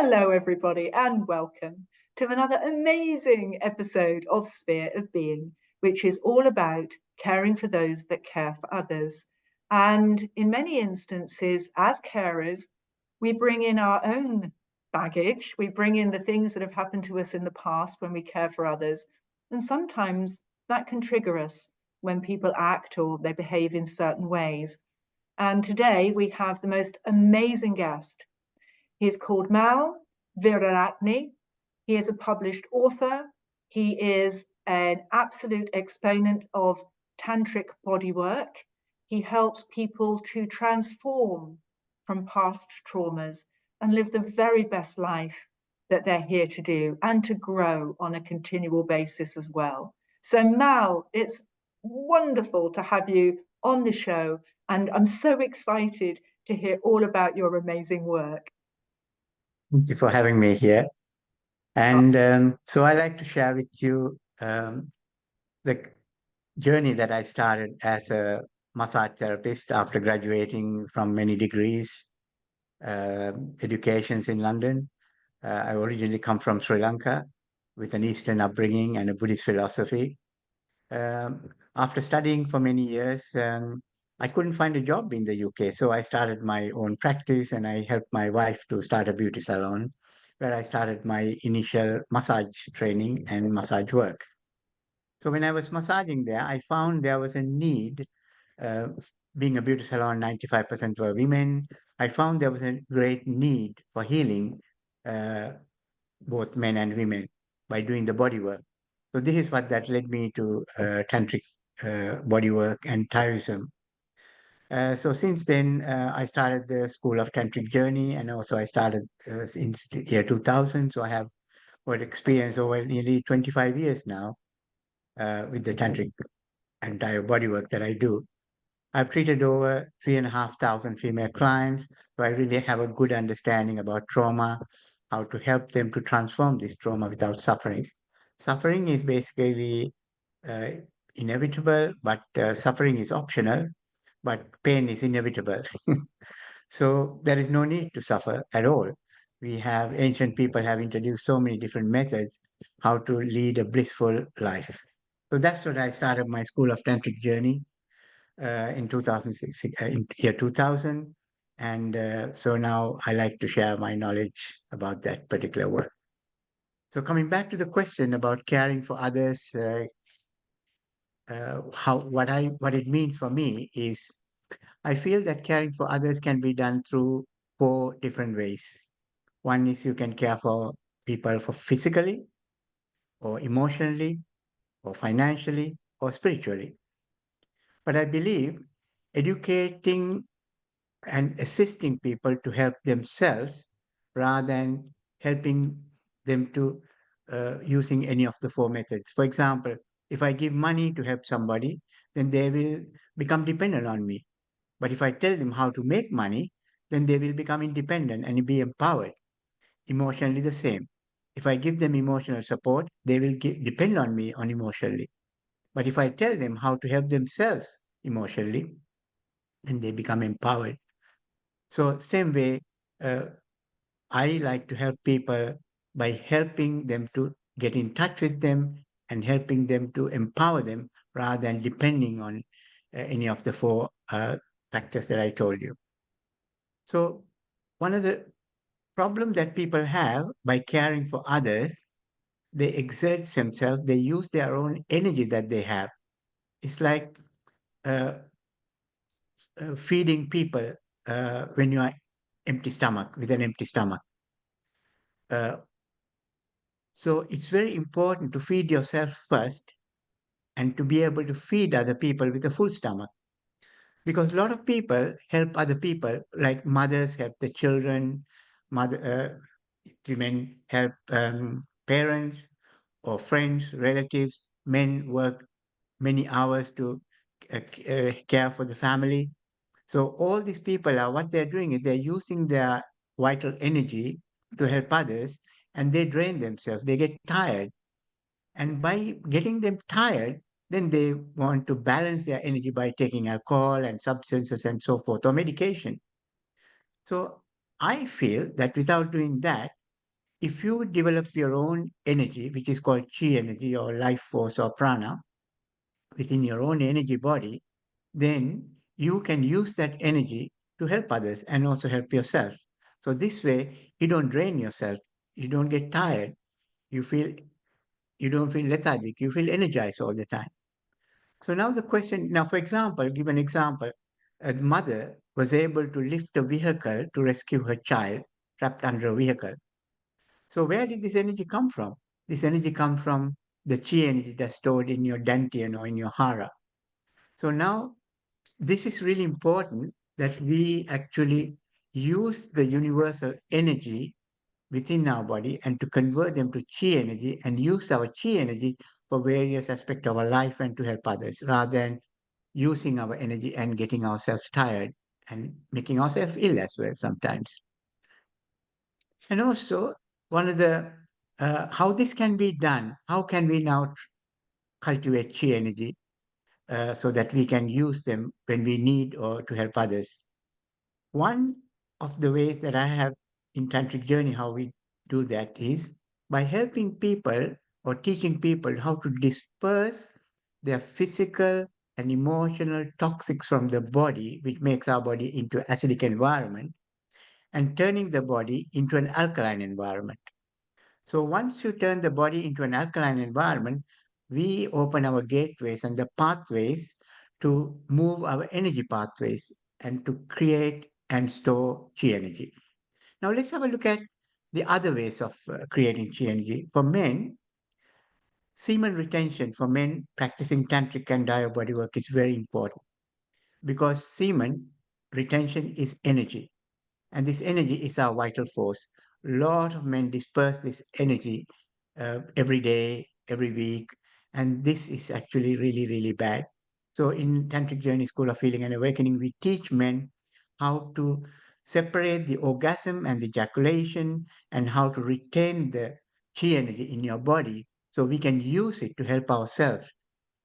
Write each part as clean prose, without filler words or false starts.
Hello, everybody, and welcome to another amazing episode of Sphere of Being, which is all about caring for those that care for others. And in many instances, as carers, we bring in our own baggage, we bring in the things that have happened to us in the past when we care for others. And sometimes that can trigger us when people act or they behave in certain ways. And today we have the most amazing guest. He is called Mal Weeraratne. He is a published author. He is an absolute exponent of Tantric Bodywork. He helps people to transform from past traumas and live the very best life that they're here to do and to grow on a continual basis as well. So Mal, it's wonderful to have you on the show, and I'm so excited to hear all about your amazing work. Thank you for having me here. And so I'd like to share with you the journey that I started as a massage therapist after graduating from many degrees, educations in London. I originally come from Sri Lanka with an Eastern upbringing and a Buddhist philosophy. After studying for many years, I couldn't find a job in the UK. So I started my own practice and I helped my wife to start a beauty salon where I started my initial massage training and massage work. So when I was massaging there, I found there was a need, uh, being a beauty salon, 95% were women. I found there was a great need for healing uh, both men and women by doing the body work. So this is what that led me to tantric bodywork and Taoism. So since then, I started the School of Tantric Journey, and also I started in year 2000. So I have what experience over nearly 25 years now with the tantric entire bodywork that I do. I've treated over 3,500 female clients, so I really have a good understanding about trauma, how to help them to transform this trauma without suffering. Suffering is basically uh, inevitable, but suffering is optional, but pain is inevitable. So there is no need to suffer at all. We have ancient people have introduced so many different methods how to lead a blissful life. So that's what I started my School of Tantric Journey in 2006, in year 2000. And so now I like to share my knowledge about that particular work. So coming back to the question about caring for others, what it means for me is I feel that caring for others can be done through four different ways. One is you can care for people for physically, or emotionally, or financially, or spiritually. But I believe educating and assisting people to help themselves rather than helping them to using any of the four methods. For example, if I give money to help somebody, then they will become dependent on me. But if I tell them how to make money, then they will become independent and be empowered. Emotionally, the same. If I give them emotional support, they will depend on me on emotionally. But if I tell them how to help themselves emotionally, then they become empowered. So, same way, uh, I like to help people by helping them to get in touch with them and helping them to empower them rather than depending on any of the four factors that I told you. So, one of the problems that people have by caring for others, they exert themselves, they use their own energy that they have. It's like uh, feeding people when you are empty stomach, with an empty stomach. Uh, so it's very important to feed yourself first and to be able to feed other people with a full stomach. Because a lot of people help other people, like mothers help the children, women help parents or friends, relatives, men work many hours to care for the family. So all these people are what they're doing is they're using their vital energy to help others and they drain themselves. They get tired. And by getting them tired, then they want to balance their energy by taking alcohol and substances and so forth or medication. So I feel that without doing that, if you develop your own energy, which is called chi energy or life force or prana, within your own energy body, then you can use that energy to help others and also help yourself. So this way, you don't drain yourself, you don't get tired, you feel you don't feel lethargic, you feel energized all the time. So now the question, now for example, give an example, a mother was able to lift a vehicle to rescue her child trapped under a vehicle. So where did this energy come from? This energy comes from the chi energy that's stored in your dantian or in your hara. So now this is really important that we actually use the universal energy within our body and to convert them to chi energy and use our chi energy for various aspects of our life and to help others rather than using our energy and getting ourselves tired and making ourselves ill as well sometimes. And also, one of the how this can be done, how can we now cultivate chi energy so that we can use them when we need or to help others? One of the ways that I have in Tantric Journey, how we do that is by helping people or teaching people how to disperse their physical and emotional toxics from the body, which makes our body into acidic environment, and turning the body into an alkaline environment. So once you turn the body into an alkaline environment, we open our gateways and the pathways to move our energy pathways and to create and store chi energy. Now let's have a look at the other ways of creating chi energy. For men, semen retention for men practicing tantric and body work is very important because semen retention is energy. And this energy is our vital force. A lot of men disperse this energy every day, every week, and this is actually really, really bad. So in Tantric Journey School of Healing and Awakening, we teach men how to separate the orgasm and the ejaculation and how to retain the chi energy in your body so we can use it to help ourselves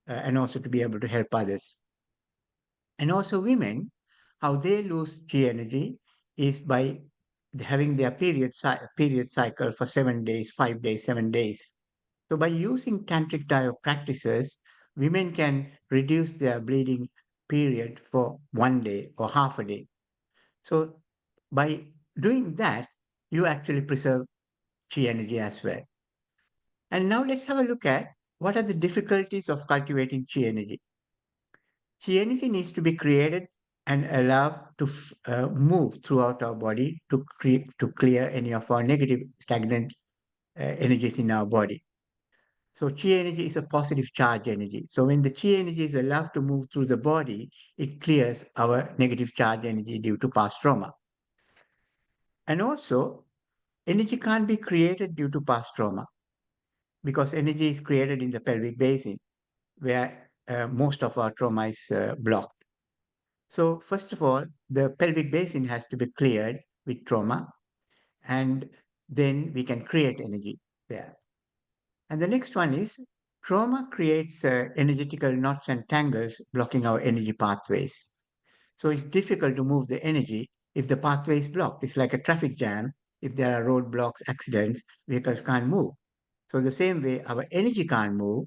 and also to be able to help others. And also women, how they lose chi energy is by having their period cycle for 7 days, 5 days, 7 days. So by using tantric diet practices, women can reduce their bleeding period for 1 day or half a day. So by doing that, you actually preserve chi energy as well. And now let's have a look at what are the difficulties of cultivating chi energy. See, anything needs to be created and allowed to move throughout our body to create to clear any of our negative stagnant energies in our body. So chi energy is a positive charge energy. So when the chi energy is allowed to move through the body, it clears our negative charge energy due to past trauma. And also, energy can't be created due to past trauma because energy is created in the pelvic basin where most of our trauma is blocked. So, first of all, the pelvic basin has to be cleared with trauma, and then we can create energy there. And the next one is trauma creates energetical knots and tangles blocking our energy pathways. So, it's difficult to move the energy if the pathway is blocked. It's like a traffic jam. If there are roadblocks, accidents, vehicles can't move. So, the same way, our energy can't move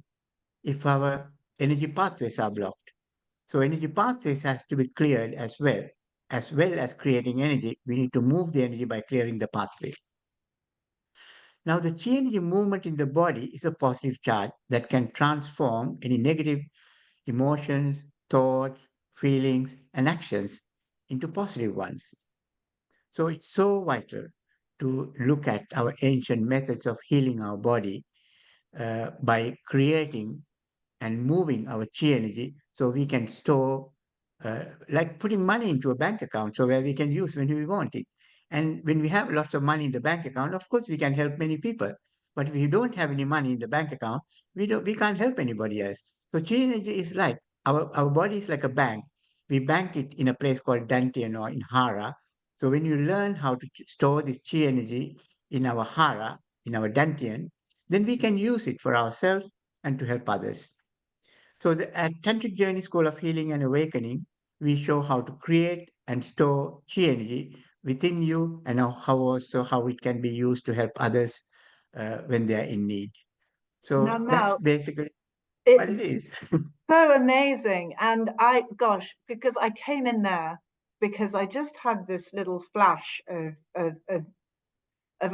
if our energy pathways are blocked. So energy pathways has to be cleared as well as creating energy. We need to move the energy by clearing the pathway. Now, the chi energy movement in the body is a positive charge that can transform any negative emotions, thoughts, feelings, and actions into positive ones. So it's so vital to look at our ancient methods of healing our body by creating and moving our chi energy so we can store, like putting money into a bank account so where we can use when we want it. And when we have lots of money in the bank account, of course, we can help many people. But if you don't have any money in the bank account, we can't help anybody else. So chi energy is like our body is like a bank. We bank it in a place called Dantian or in Hara. So when you learn how to store this chi energy in our Hara, in our Dantian, then we can use it for ourselves and to help others. So at Tantric Journey School of Healing and Awakening, we show how to create and store chi energy within you and how also how it can be used to help others when they are in need. Now, So that's Mal, basically what it it's is. so amazing. And gosh, because I came in there because I just had this little flash of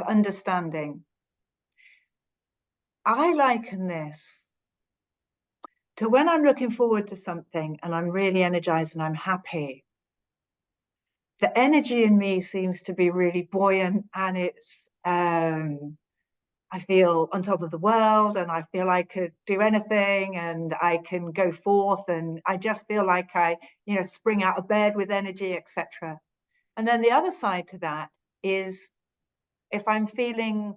understanding. I liken this to when I'm looking forward to something and I'm really energized and I'm happy. The energy in me seems to be really buoyant, and I feel on top of the world, and I feel I could do anything, and I can go forth, and I just feel like I, spring out of bed with energy, etc. And then the other side to that is if I'm feeling,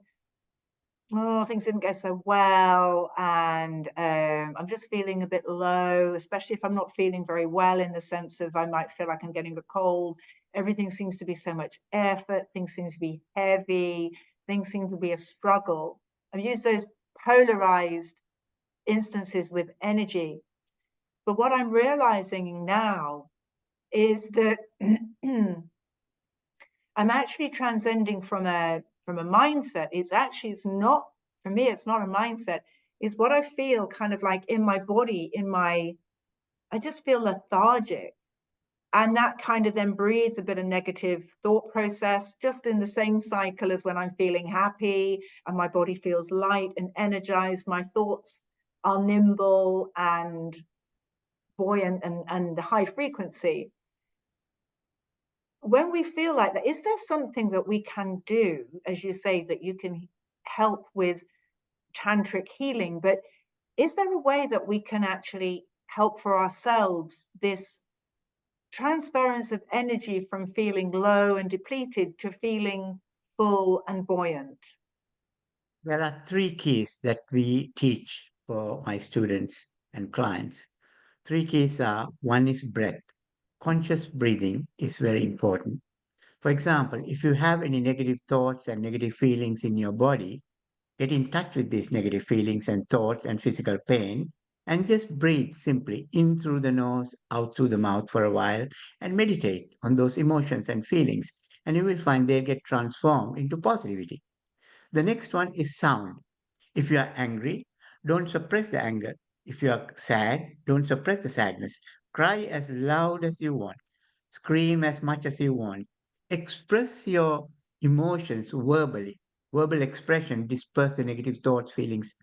oh, things didn't go so well, and I'm just feeling a bit low, especially if I'm not feeling very well, in the sense of I might feel like I'm getting a cold. Everything seems to be so much effort, things seem to be heavy, things seem to be a struggle. I've used those polarized instances with energy. But what I'm realizing now is that I'm actually transcending from a mindset. It's not, for me, it's not a mindset. It's what I feel kind of like in my body, I just feel lethargic. And that kind of then breeds a bit of negative thought process, just in the same cycle as when I'm feeling happy and my body feels light and energized. My thoughts are nimble and buoyant and high frequency. When we feel like that, is there something that we can do, as you say, that you can help with tantric healing? But is there a way that we can actually help for ourselves this transference of energy from feeling low and depleted to feeling full and buoyant? There are three keys that we teach for my students and clients. Three keys are: one is breath. Conscious breathing is very important. For example, if you have any negative thoughts and negative feelings in your body, get in touch with these negative feelings and thoughts and physical pain and just breathe simply in through the nose, out through the mouth for a while and meditate on those emotions and feelings. And you will find they get transformed into positivity. The next one is sound. If you are angry, don't suppress the anger. If you are sad, don't suppress the sadness. Cry as loud as you want. Scream as much as you want. Express your emotions verbally. Verbal expression disperse the negative thoughts, feelings,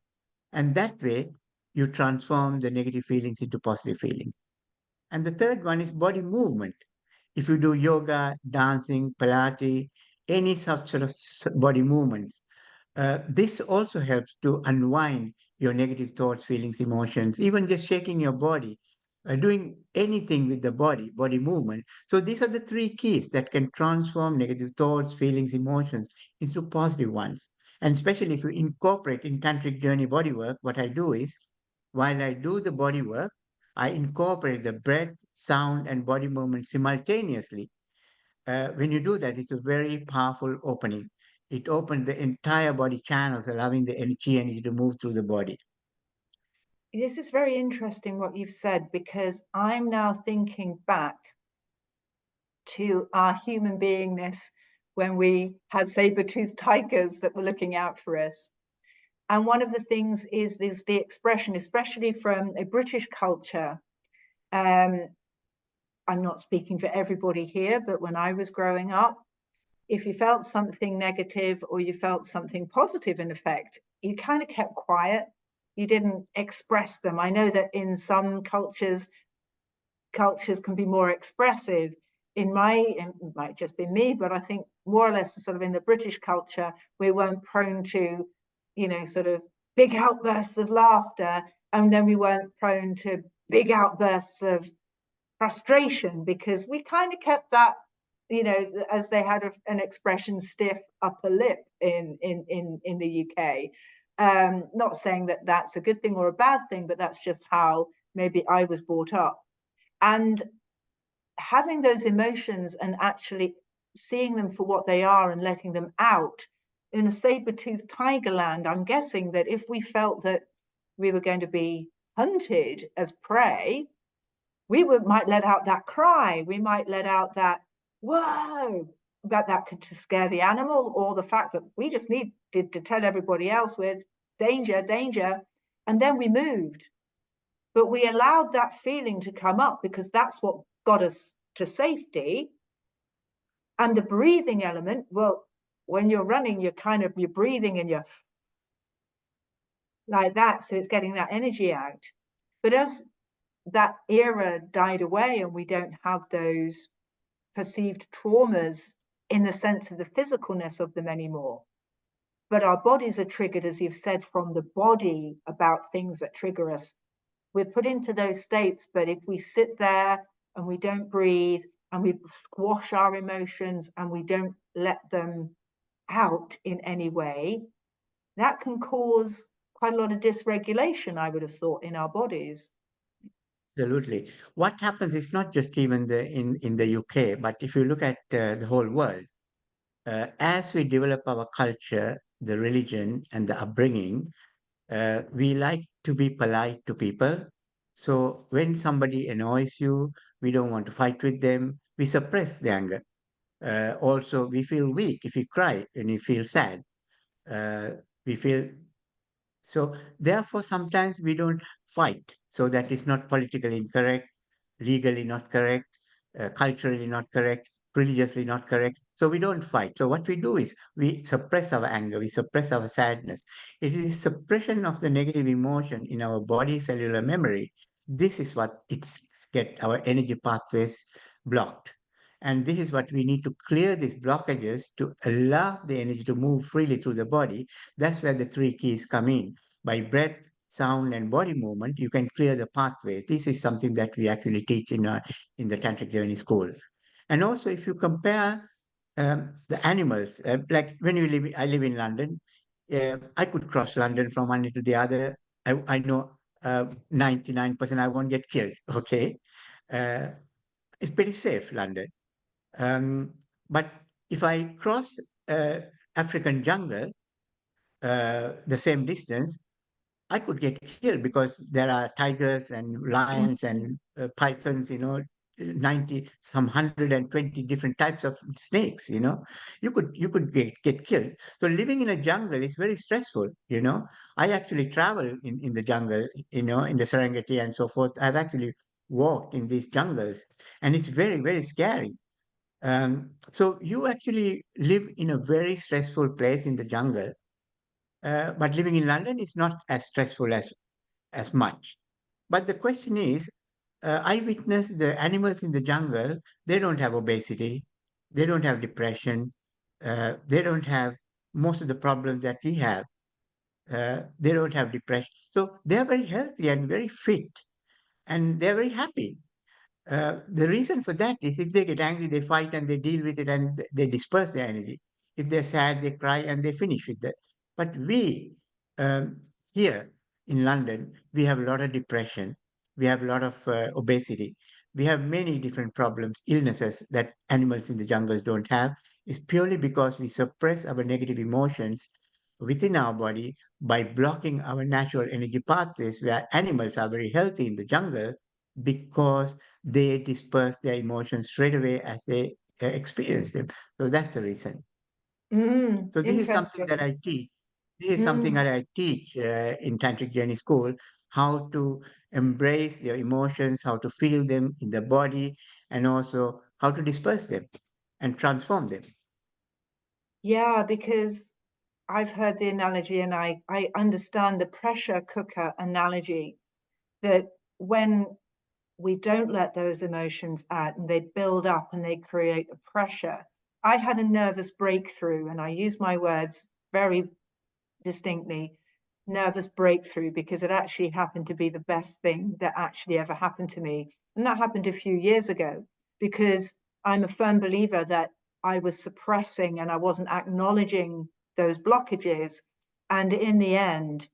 and that way you transform the negative feelings into positive feelings. And the third one is body movement. If you do yoga, dancing, Pilates, any such sort of body movements, this also helps to unwind your negative thoughts, feelings, emotions, even just shaking your body, doing anything with the body movement. So these are the three keys that can transform negative thoughts, feelings, emotions into positive ones. And especially if you incorporate in Tantric Journey bodywork, what I do is while I do the bodywork, I incorporate the breath, sound, and body movement simultaneously. When you do that, it's a very powerful opening. It opens the entire body channels, allowing the energy to move through the body. This is very interesting what you've said, because I'm now thinking back to our human beingness when we had saber-toothed tigers that were looking out for us. And one of the things is the expression, especially from a British culture. I'm not speaking for everybody here, but when I was growing up, if you felt something negative or you felt something positive in effect, you kind of kept quiet. You didn't express them. I know that in some cultures can be more expressive. It might just be me, but I think more or less sort of in the British culture, we weren't prone to, sort of big outbursts of laughter, and then we weren't prone to big outbursts of frustration, because we kind of kept that, as they had an expression, stiff upper lip in the UK. Not saying that that's a good thing or a bad thing, but that's just how maybe I was brought up. And having those emotions and actually seeing them for what they are and letting them out in a saber-toothed tiger land, I'm guessing that if we felt that we were going to be hunted as prey, might let out that cry, we might let out that whoa, but that could scare the animal, or the fact that we just need did to tell everybody else with danger, danger. And then we moved. But we allowed that feeling to come up because that's what got us to safety. And the breathing element, well, when you're running, you're breathing and you're like that. So it's getting that energy out. But as that era died away and we don't have those perceived traumas in the sense of the physicalness of them anymore, but our bodies are triggered, as you've said, from the body about things that trigger us. We're put into those states, but if we sit there and we don't breathe and we squash our emotions and we don't let them out in any way, that can cause quite a lot of dysregulation, I would have thought, in our bodies. Absolutely. What happens is not just even in the UK, but if you look at the whole world, as we develop our culture, the religion, and the upbringing, we like to be polite to people. So when somebody annoys you, we don't want to fight with them. We suppress the anger. Also, we feel weak if we cry and we feel sad. Uh, we feel so. Therefore, sometimes we don't fight. So that is not politically incorrect, legally not correct, culturally not correct, religiously not correct. So we don't fight. So what we do is we suppress our anger, we suppress our sadness. It is suppression of the negative emotion in our body cellular memory. This is what it's get our energy pathways blocked. And this is what we need to clear these blockages to allow the energy to move freely through the body. That's where the three keys come in. By breath, sound, and body movement, you can clear the pathway. This is something that we actually teach in the Tantric Journey school. And also, if you compare the animals, like when I live in London, I could cross London from one end to the other. I know 99% I won't get killed. Okay. Uh, it's pretty safe, London. Um, but if I cross African jungle, the same distance, I could get killed because there are tigers and lions Mm. and pythons, 90, some 120 different types of snakes, you could get killed. So living in a jungle is very stressful, I actually travel in the jungle, in the Serengeti and so forth. I've actually walked in these jungles and it's very, very scary. So you actually live in a very stressful place in the jungle, but living in London is not as stressful as much. But the question is, I witness the animals in the jungle, they don't have obesity, they don't have depression, they don't have most of the problems that we have. They don't have depression. So they're very healthy and very fit, and they're very happy. The reason for that is if they get angry, they fight and they deal with it and they disperse their energy. If they're sad, they cry and they finish with that. But we, um, here in London, we have a lot of depression. We have a lot of obesity. We have many different problems, illnesses that animals in the jungles don't have. It's purely because we suppress our negative emotions within our body by blocking our natural energy pathways, where animals are very healthy in the jungle because they disperse their emotions straight away as they experience them. So that's the reason. So this is something that Interesting. I teach. This is something Mm. that I teach in Tantric Journey School, how to embrace your emotions, how to feel them in the body, and also how to disperse them and transform them. Yeah, because I've heard the analogy and I understand the pressure cooker analogy that when we don't let those emotions out and they build up and they create a pressure. I had a nervous breakthrough, and I use my words very distinctly, nervous breakthrough, because it actually happened to be the best thing that actually ever happened to me. And that happened a few years ago because I'm a firm believer that I was suppressing and I wasn't acknowledging those blockages. And in the end,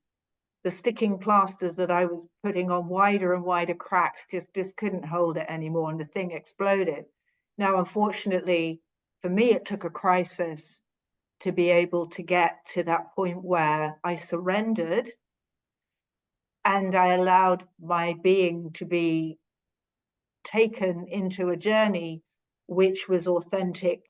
the sticking plasters that I was putting on wider and wider cracks just couldn't hold it anymore, and the thing exploded. Now, unfortunately, for me, it took a crisis to be able to get to that point where I surrendered and I allowed my being to be taken into a journey which was authentic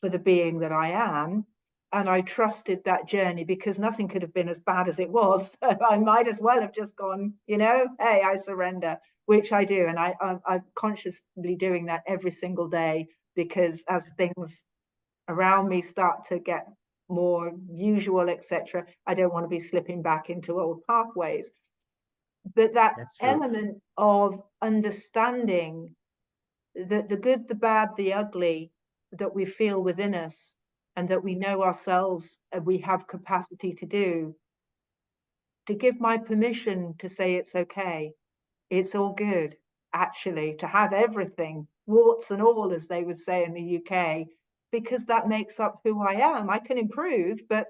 for the being that I am. and I trusted that journey because nothing could have been as bad as it was. So I might as well have just gone, hey, I surrender, which I do. And I'm consciously doing that every single day, because as things around me start to get more usual, etc., I don't want to be slipping back into old pathways. But that That's true. element of understanding that the good, the bad, the ugly that we feel within us, and that we know ourselves and we have capacity to do, to give my permission to say it's okay, it's all good, actually, to have everything, warts and all, as they would say in the UK, because that makes up who I am. I can improve, but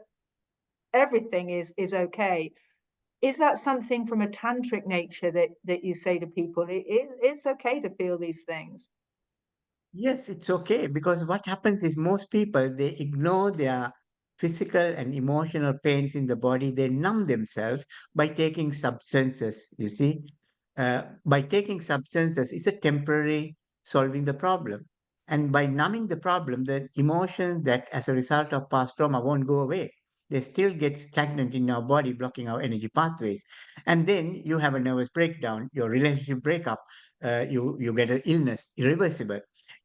everything is okay. Is that something from a tantric nature that you say to people? It's okay to feel these things. Yes, it's okay, because what happens is most people, they ignore their physical and emotional pains in the body. They numb themselves by taking substances, you see. By taking substances, it's a temporary solving the problem. And by numbing the problem, the emotions that as a result of past trauma won't go away. They still get stagnant in our body, blocking our energy pathways. And then you have a nervous breakdown, your relationship breakup, you get an illness, irreversible.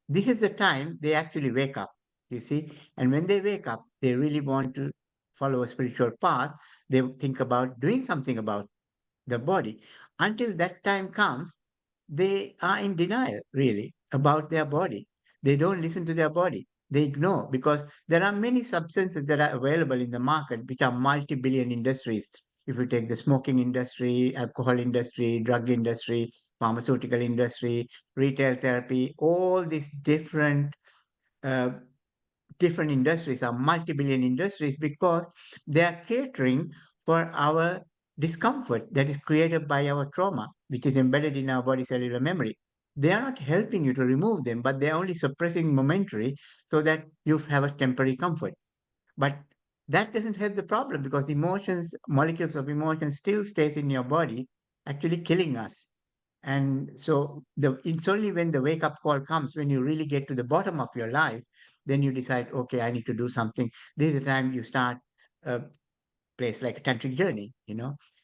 This is the time they actually wake up, you see. And when they wake up, they really want to follow a spiritual path. They think about doing something about the body. Until that time comes, they are in denial, really, about their body. They don't listen to their body. They ignore, because there are many substances that are available in the market, which are multi-billion industries. If you take the smoking industry, alcohol industry, drug industry, pharmaceutical industry, retail therapy, all these uh, different industries are multi-billion industries, because they are catering for our discomfort that is created by our trauma, which is embedded in our body cellular memory. They are not helping you to remove them, but they are only suppressing momentary so that you have a temporary comfort. But that doesn't help the problem, because the emotions, molecules of emotion still stays in your body, actually killing us. And so it's only when the wake up call comes, when you really get to the bottom of your life, then you decide, okay, I need to do something. This is the time you start a place like a tantric journey,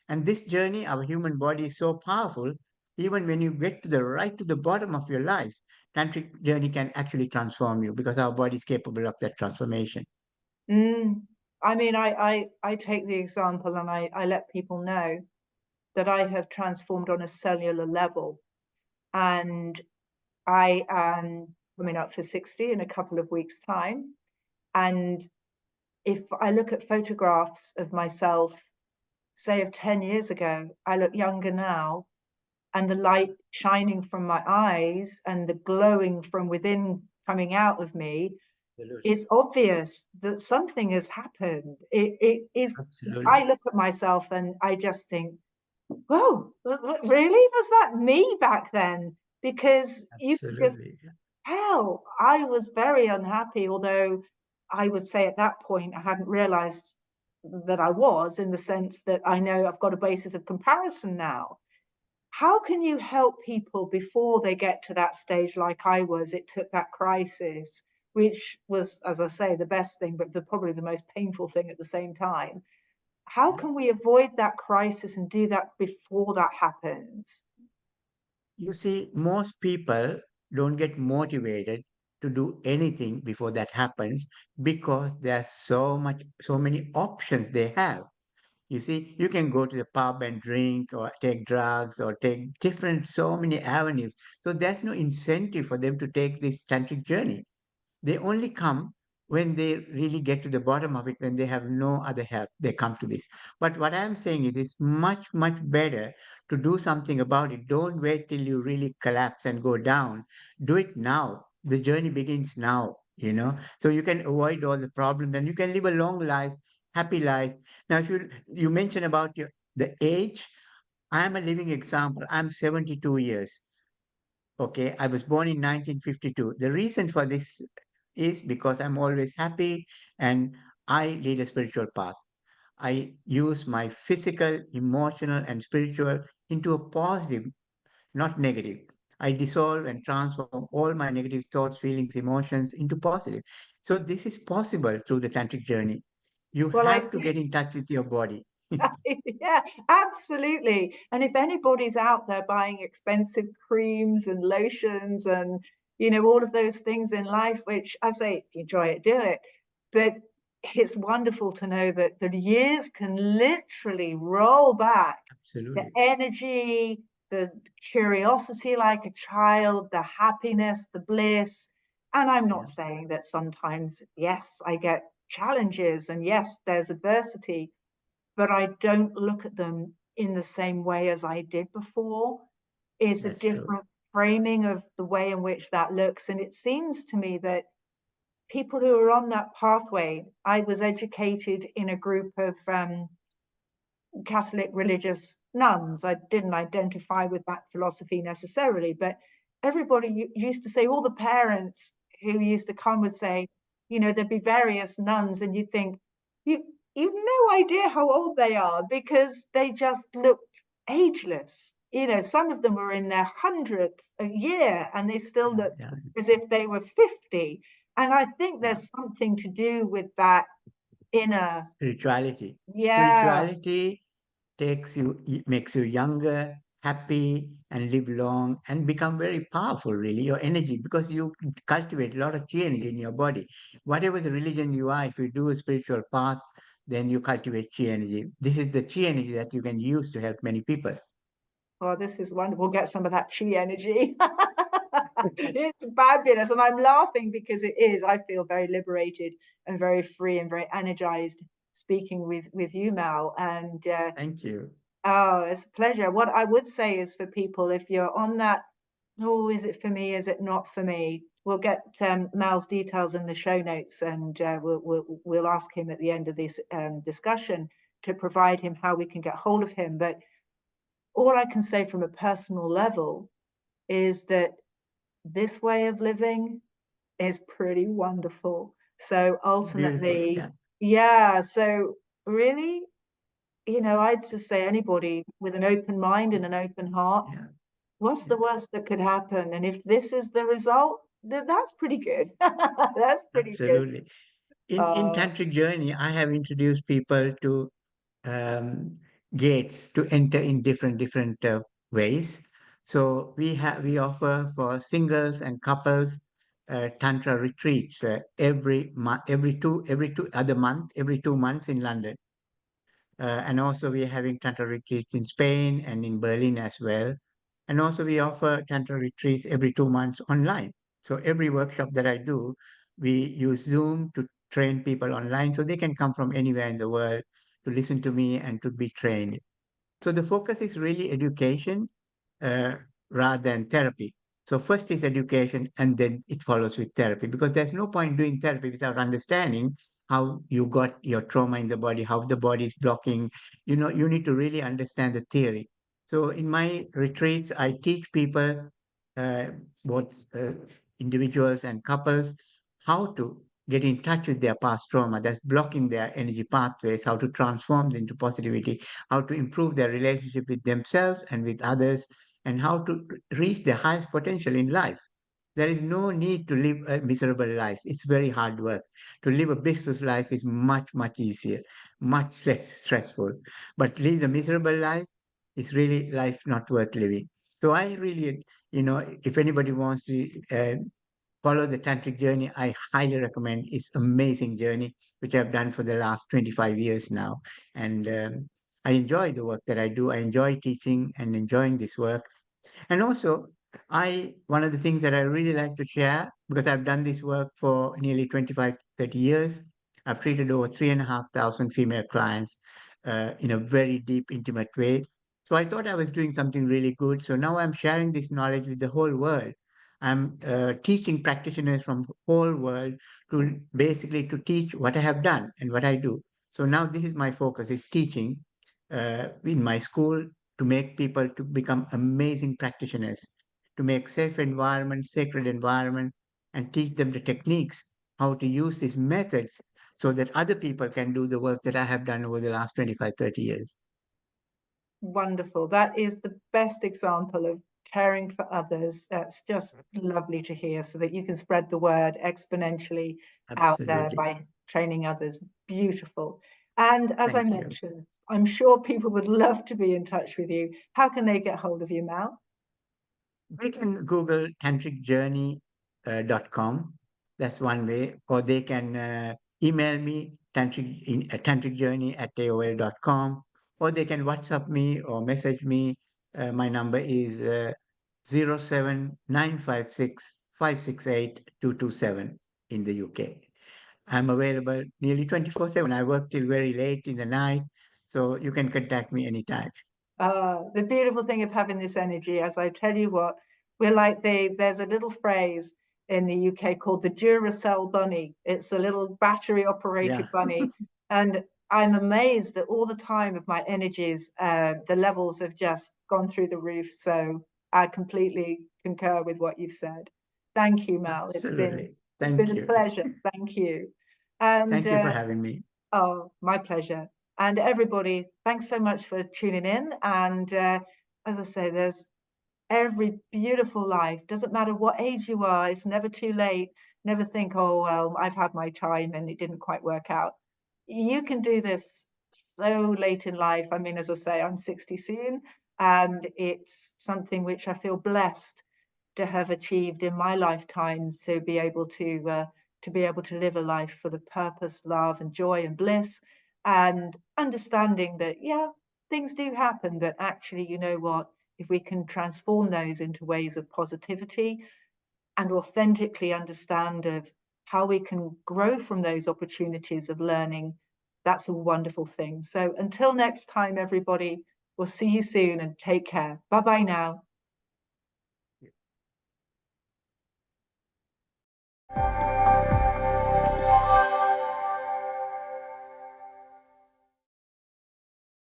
And this journey, our human body is so powerful. Even when you get to the right to the bottom of your life, tantric journey can actually transform you, because our body is capable of that transformation. Mm. I mean, I take the example, and I let people know that I have transformed on a cellular level. And I am coming up for 60 in a couple of weeks' time. And if I look at photographs of myself, say of 10 years ago, I look younger now, and the light shining from my eyes and the glowing from within coming out of me, Absolutely. it's obvious that something has happened. It is. I Absolutely. look at myself and I just think, whoa, really? Was that me back then? Because you could just Absolutely. tell I was very unhappy, although I would say at that point I hadn't realized that I was, in the sense that I know I've got a basis of comparison now. How can you help people before they get to that stage like I was? It took that crisis, which was, as I say, the best thing, but probably the most painful thing at the same time. How Yeah. can we avoid that crisis and do that before that happens? You see, most people don't get motivated to do anything before that happens, because there's so many options they have. You see, you can go to the pub and drink, or take drugs, or take different, so many avenues. So there's no incentive for them to take this tantric journey. They only come when they really get to the bottom of it, when they have no other help, they come to this. But what I'm saying is, it's much, much better to do something about it. Don't wait till you really collapse and go down. Do it now. The journey begins now. So you can avoid all the problems, and you can live a long life, happy life. Now, if you mentioned about the age, I am a living example. I'm 72 years. Okay, I was born in 1952. The reason for this is because I'm always happy, and I lead a spiritual path. I use my physical, emotional, and spiritual into a positive, not negative. I dissolve and transform all my negative thoughts, feelings, emotions into positive. So this is possible through the tantric journey. You Well, I have to get in touch with your body. yeah, absolutely. And if anybody's out there buying expensive creams and lotions and, all of those things in life, which I say, if you enjoy it, do it. But it's wonderful to know that the years can literally roll back the Absolutely. energy, the curiosity like a child, the happiness, the bliss. And I'm Yeah, not saying that sometimes, yes, I get challenges and yes, there's adversity, but I don't look at them in the same way as I did before. It's a that's true. different framing of the way in which that looks. And it seems to me that people who are on that pathway, I was educated in a group of Catholic religious nuns. I didn't identify with that philosophy necessarily, but everybody used to say, all the parents who used to come would say, there'd be various nuns, and you think, you you've no idea how old they are because they just looked ageless. Some of them were in their hundredth a year and they still Yeah, looked yeah, as if they were 50. And I think yeah. there's something to do with that inner, Spirituality. yeah. Spirituality makes you younger, happy, and live long and become very powerful, really, your energy, because you cultivate a lot of chi energy in your body. Whatever the religion you are, if you do a spiritual path, then you cultivate chi energy. This is the chi energy that you can use to help many people. Oh, this is wonderful. We'll get some of that chi energy. It's fabulous. And I'm laughing because it is. I feel very liberated and very free and very energized speaking with you, Mal. And Thank you. oh, it's a pleasure. What I would say is for people, if you're on that, oh, is it for me? Is it not for me? We'll get Mal's details in the show notes, and we'll ask him at the end of this discussion to provide him how we can get hold of him. But all I can say from a personal level is that this way of living is pretty wonderful. So Beautiful. ultimately, Yeah, yeah, so really, I'd just say anybody with an open mind and an open heart, yeah, what's yeah. the worst that could happen? And if this is the result, then that's pretty good. That's pretty good. Absolutely. In Uh, Tantric Journey, I have introduced people to um, gates to enter in different ways. So we offer for singles and couples tantra retreats every month, every two other month, every 2 months in London. And also we are having Tantra retreats in Spain and in Berlin as well. And also we offer Tantra retreats every 2 months online. So every workshop that I do, we use Zoom to train people online so they can come from anywhere in the world to listen to me and to be trained. So the focus is really education uh, rather than therapy. So first is education and then it follows with therapy because there's no point doing therapy without understanding how you got your trauma in the body, how the body is blocking. You need to really understand the theory. So in my retreats, I teach people, uh, both individuals and couples, how to get in touch with their past trauma that's blocking their energy pathways, how to transform them into positivity, how to improve their relationship with themselves and with others, and how to reach their highest potential in life. There is no need to live a miserable life. It's very hard work. To live a blissful life is much, much easier, much less stressful. But live a miserable life is really life not worth living. So I really, if anybody wants to follow the tantric journey, I highly recommend. It's amazing journey which I've done for the last 25 years now, and I enjoy the work that I do. I enjoy teaching and enjoying this work. And also, one of the things that I really like to share, because I've done this work for nearly 25, 30 years, I've treated over 3,500 female clients in a very deep, intimate way. So I thought I was doing something really good. So now I'm sharing this knowledge with the whole world. I'm teaching practitioners from the whole world to basically to teach what I have done and what I do. So now this is my focus is teaching in my school to make people to become amazing practitioners, to make safe environment, sacred environment, and teach them the techniques, how to use these methods so that other people can do the work that I have done over the last 25, 30 years. Wonderful. That is the best example of caring for others. That's just lovely to hear, so that you can spread the word exponentially out there Absolutely. by training others. Beautiful. And as I Thank you. mentioned, I'm sure people would love to be in touch with you. How can they get hold of you, Mal? They can Google tantricjourney.com. That's one way. Or they can email me tantricjourney@aol.com. Or they can WhatsApp me or message me. My number is 07956 in the UK. I'm available nearly 24/7. I work till very late in the night, so you can contact me anytime. The beautiful thing of having this energy, as I tell you what, we're like there's a little phrase in the UK called the Duracell bunny. It's a little battery Yeah, operated bunny. And I'm amazed at all the time of my energies. The levels have just gone through the roof. So I completely concur with what you've said. Thank you, Mal. absolutely. It's been Thank a you. pleasure. Thank you. And Thank you for having me. oh, my pleasure. And everybody, thanks so much for tuning in. And as I say, there's every beautiful life. Doesn't matter what age you are, it's never too late. Never think, oh, well, I've had my time and it didn't quite work out. You can do this so late in life. I mean, as I say, I'm 60 soon, and it's something which I feel blessed to have achieved in my lifetime, to be able to live a life full of purpose, love, and joy and bliss, and understanding that, yeah, things do happen, but actually, you know what, if we can transform those into ways of positivity and authentically understand of how we can grow from those opportunities of learning, that's a wonderful thing. So until next time, everybody, we'll see you soon, and take care. Bye bye now.